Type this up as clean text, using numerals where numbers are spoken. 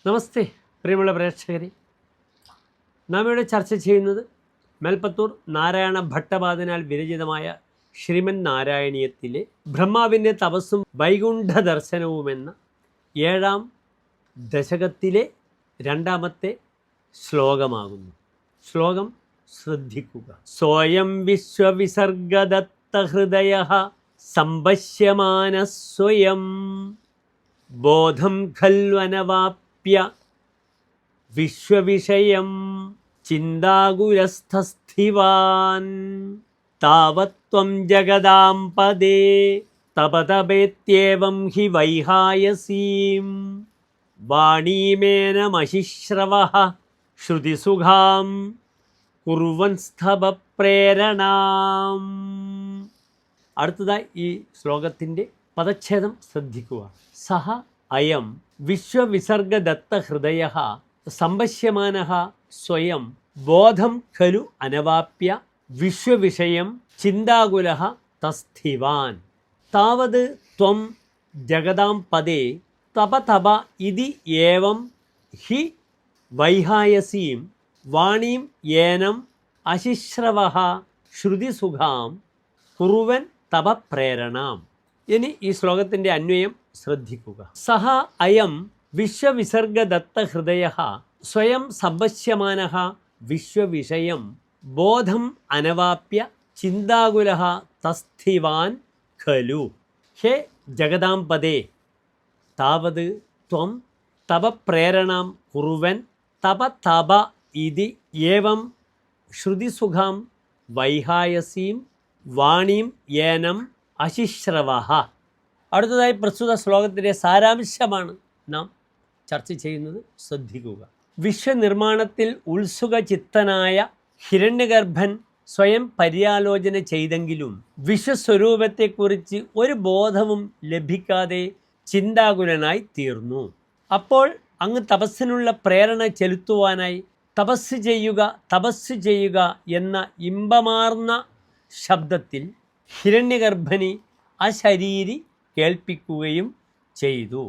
നമസ്തേ പ്രിയമുള്ള പ്രേക്ഷകരെ, നാം ഇവിടെ ചർച്ച ചെയ്യുന്നത് മേൽപ്പത്തൂർ നാരായണ ഭട്ടപാദനാൽ വിരചിതമായ ശ്രീമൻ നാരായണീയത്തിലെ ബ്രഹ്മാവിൻ്റെ തപസ്സും വൈകുണ്ഠ ദർശനവുമെന്ന 7ാം ദശകത്തിലെ 2ാമത്തെ ശ്ലോകമാകുന്നു. ശ്ലോകം ശ്രദ്ധിക്കുക. സ്വയം വിശ്വവിസർഗദത്ത ഹൃദയ സംപശ്യമാന സ്വയം ബോധം ഖൽവനവാപ്യ വിശ്വവിഷയം ചിന്താകുലസ്ഥസ്ഥിവാൻ താവത്വം ജഗദാം പദേ തപതപേത്യേവം ഹി വൈഹായസീം വാണീമേനമഹിശ്രവഃ ശ്രുതിസുഖാം കുർവൻ സ്തവപ്രേരണാം. അടുത്തതായി ഈ ശ്ലോകത്തിൻ്റെ പദച്ഛേദം ശ്രദ്ധിക്കുക. സഹ അയം വിശ്വവിസർഗദത്ത ഹൃദയ സംപശ്യമാനഃ സ്വയം ബോധം ഖലു അനവാപ്യ വിശ്വവിഷയം ചിന്താകുലഃ തസ്ഥിവാൻ താവത് ത്വം ജഗതാം പദേ തപ തപ ഇതി ഏവം ഹി വൈഹായസീം വാണീം യേനം അശിശ്രവഃ ശ്രുതിസുഖാം കുറുവൻ തപ പ്രേരണാം. ഇനി ഈ ശ്ലോകത്തിൻ്റെ അന്വയം ശ്രദ്ധിക്കുക. സഹ അയം വിശ്വവിസർഗദത്ത ഹൃദയ സ്വയം സംപശ്യമാനഃ വിശ്വവിഷയം ബോധം അനവാപ്യ ചിന്താകുലഃ തസ്ഥിവാൻ ഖലു. ഹേ ജഗതാം പദേ താവത് ത്വം തപ പ്രേരണാം കുറുവൻ തപ തപ ഇതി ഏവം ശ്രുതിസുഖാം വൈഹായസീം വാണീം യേനം അശിശ്രവഃ. അടുത്തതായി പ്രസ്തുത ശ്ലോകത്തിൻ്റെ സാരാംശമാണ് നാം ചർച്ച ചെയ്യുന്നത്. ശ്രദ്ധിക്കുക. വിശ്വനിർമ്മാണത്തിൽ ഉത്സുകചിത്തനായ ഹിരണ്യഗർഭൻ സ്വയം പര്യാലോചന ചെയ്തെങ്കിലും വിശ്വസ്വരൂപത്തെക്കുറിച്ച് ഒരു ബോധവും ലഭിക്കാതെ ചിന്താകുലനായി തീർന്നു. അപ്പോൾ അങ്ങ് തപസ്സിനുള്ള പ്രേരണ ചെലുത്തുവാനായി തപസ് ചെയ്യുക എന്ന ഇമ്പമാർന്ന ശബ്ദത്തിൽ ഹിരണ്യഗർഭനെ അശരീരി കേൾപ്പിക്കുകയും ചെയ്തു.